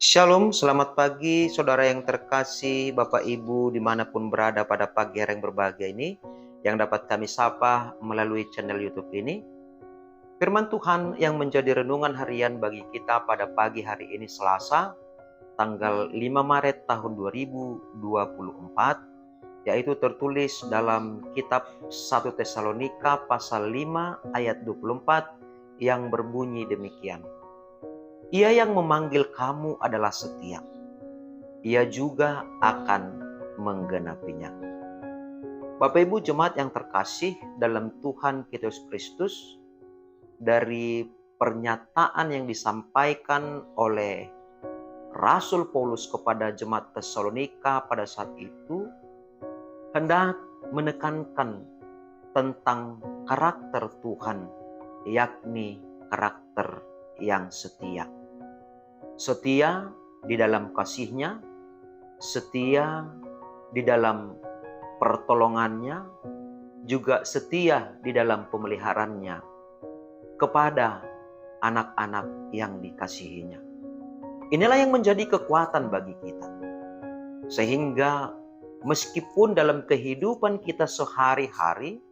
Shalom, selamat pagi saudara yang terkasih, Bapak Ibu dimanapun berada pada pagi hari yang berbahagia ini, yang dapat kami sapa melalui channel YouTube ini. Firman Tuhan yang menjadi renungan harian bagi kita pada pagi hari ini Selasa, tanggal 5 Maret tahun 2024, yaitu tertulis dalam kitab 1 Tesalonika pasal 5 ayat 24 yang berbunyi demikian. Ia yang memanggil kamu adalah setia. Ia juga akan menggenapinya. Bapak Ibu jemaat yang terkasih dalam Tuhan kita Yesus Kristus, dari pernyataan yang disampaikan oleh Rasul Paulus kepada jemaat Tesalonika pada saat itu, hendak menekankan tentang karakter Tuhan, yakni karakter yang setia. Setia di dalam kasih-Nya, setia di dalam pertolongannya, juga setia di dalam pemeliharaannya kepada anak-anak yang dikasihinya. Inilah yang menjadi kekuatan bagi kita. Sehingga meskipun dalam kehidupan kita sehari-hari,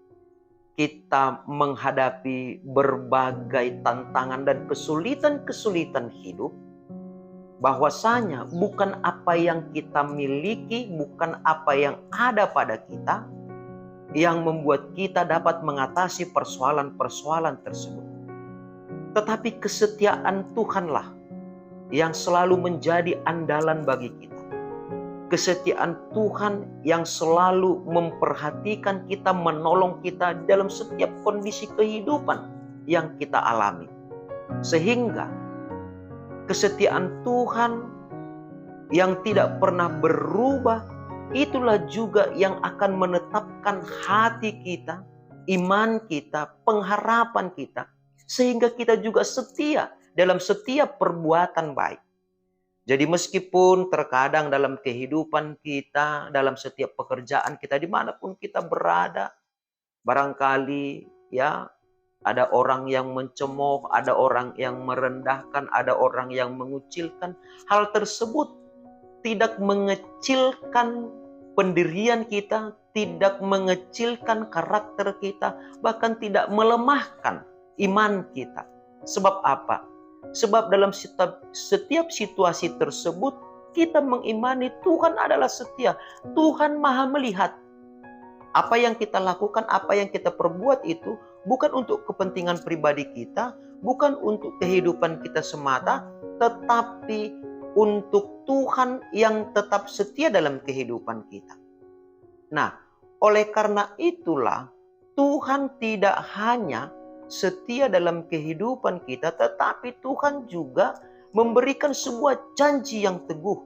kita menghadapi berbagai tantangan dan kesulitan-kesulitan hidup, bahwasanya bukan apa yang kita miliki, bukan apa yang ada pada kita, yang membuat kita dapat mengatasi persoalan-persoalan tersebut. Tetapi kesetiaan Tuhanlah yang selalu menjadi andalan bagi kita. Kesetiaan Tuhan yang selalu memperhatikan kita, menolong kita dalam setiap kondisi kehidupan yang kita alami. Sehingga kesetiaan Tuhan yang tidak pernah berubah, itulah juga yang akan menetapkan hati kita, iman kita, pengharapan kita, sehingga kita juga setia dalam setiap perbuatan baik. Jadi meskipun terkadang dalam kehidupan kita, dalam setiap pekerjaan kita, dimanapun kita berada, barangkali ya ada orang yang mencemooh, ada orang yang merendahkan, ada orang yang mengucilkan. Hal tersebut tidak mengecilkan pendirian kita, tidak mengecilkan karakter kita, bahkan tidak melemahkan iman kita. Sebab apa? Sebab dalam setiap situasi tersebut kita mengimani Tuhan adalah setia. Tuhan Maha melihat apa yang kita lakukan, apa yang kita perbuat itu bukan untuk kepentingan pribadi kita, bukan untuk kehidupan kita semata, tetapi untuk Tuhan yang tetap setia dalam kehidupan kita. Nah, oleh karena itulah Tuhan tidak hanya setia dalam kehidupan kita, tetapi Tuhan juga memberikan sebuah janji yang teguh,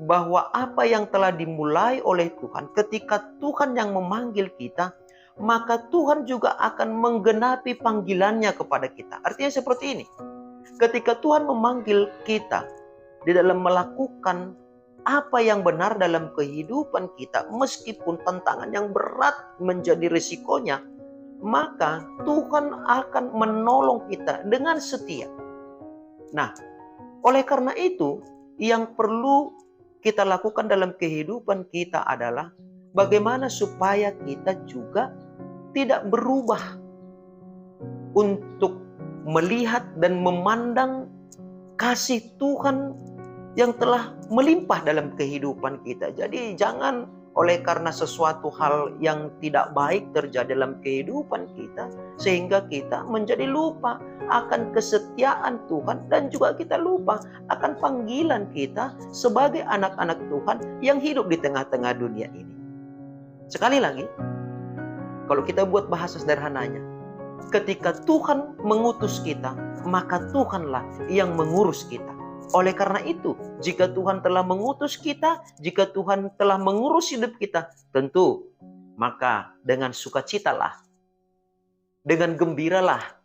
bahwa apa yang telah dimulai oleh Tuhan, ketika Tuhan yang memanggil kita, maka Tuhan juga akan menggenapi panggilannya kepada kita. Artinya seperti ini, ketika Tuhan memanggil kita di dalam melakukan apa yang benar dalam kehidupan kita, meskipun tantangan yang berat menjadi risikonya, maka Tuhan akan menolong kita dengan setia. Nah, oleh karena itu, yang perlu kita lakukan dalam kehidupan kita adalah bagaimana supaya kita juga tidak berubah untuk melihat dan memandang kasih Tuhan yang telah melimpah dalam kehidupan kita. Jadi jangan oleh karena sesuatu hal yang tidak baik terjadi dalam kehidupan kita, sehingga kita menjadi lupa akan kesetiaan Tuhan, dan juga kita lupa akan panggilan kita sebagai anak-anak Tuhan yang hidup di tengah-tengah dunia ini. Sekali lagi, kalau kita buat bahasa sederhananya, ketika Tuhan mengutus kita, maka Tuhanlah yang mengurus kita. Oleh karena itu, jika Tuhan telah mengutus kita, jika Tuhan telah mengurus hidup kita, tentu maka dengan sukacitalah, dengan gembiralah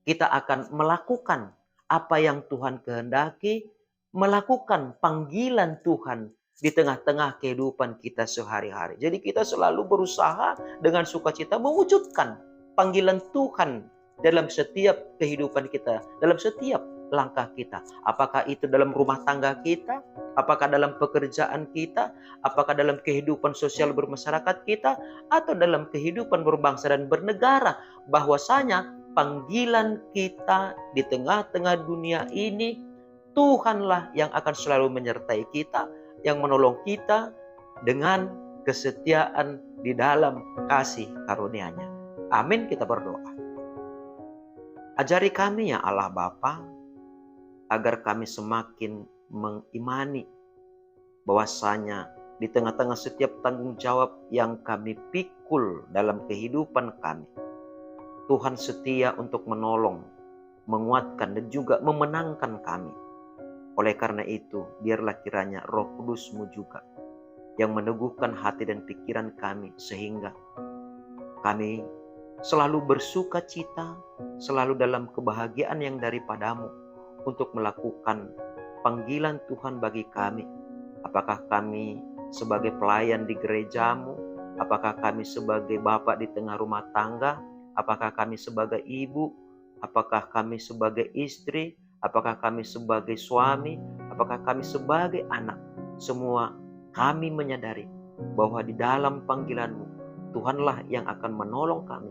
kita akan melakukan apa yang Tuhan kehendaki, melakukan panggilan Tuhan di tengah-tengah kehidupan kita sehari-hari. Jadi kita selalu berusaha dengan sukacita mewujudkan panggilan Tuhan dalam setiap kehidupan kita, dalam setiap langkah kita. Apakah itu dalam rumah tangga kita, apakah dalam pekerjaan kita, apakah dalam kehidupan sosial bermasyarakat kita, atau dalam kehidupan berbangsa dan bernegara. Bahwasanya panggilan kita di tengah-tengah dunia ini, Tuhanlah yang akan selalu menyertai kita, yang menolong kita dengan kesetiaan di dalam kasih karunia-Nya. Amin, kita berdoa. Ajari kami ya Allah Bapa, agar kami semakin mengimani bahwasanya di tengah-tengah setiap tanggung jawab yang kami pikul dalam kehidupan kami, Tuhan setia untuk menolong, menguatkan dan juga memenangkan kami. Oleh karena itu, biarlah kiranya Roh Kudus-Mu juga yang meneguhkan hati dan pikiran kami, sehingga kami selalu bersuka cita, selalu dalam kebahagiaan yang daripada-Mu untuk melakukan panggilan Tuhan bagi kami. Apakah kami sebagai pelayan di gereja-Mu, apakah kami sebagai bapak di tengah rumah tangga, apakah kami sebagai ibu, apakah kami sebagai istri, apakah kami sebagai suami, apakah kami sebagai anak. Semua kami menyadari bahwa di dalam panggilan-Mu, Tuhanlah yang akan menolong kami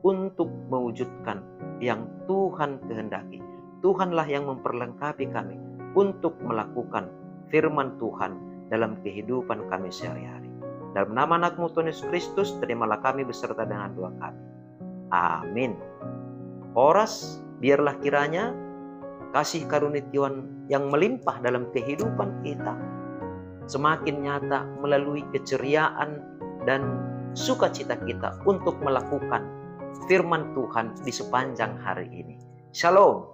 untuk mewujudkan yang Tuhan kehendaki. Tuhanlah yang memperlengkapi kami untuk melakukan firman Tuhan dalam kehidupan kami sehari-hari. Dalam nama anak-Mu Tuhan Yesus Kristus, terimalah kami beserta dengan doa kami. Amin. Horas, biarlah kiranya kasih karunia Tuhan yang melimpah dalam kehidupan kita semakin nyata melalui keceriaan dan sukacita kita untuk melakukan firman Tuhan di sepanjang hari ini. Shalom.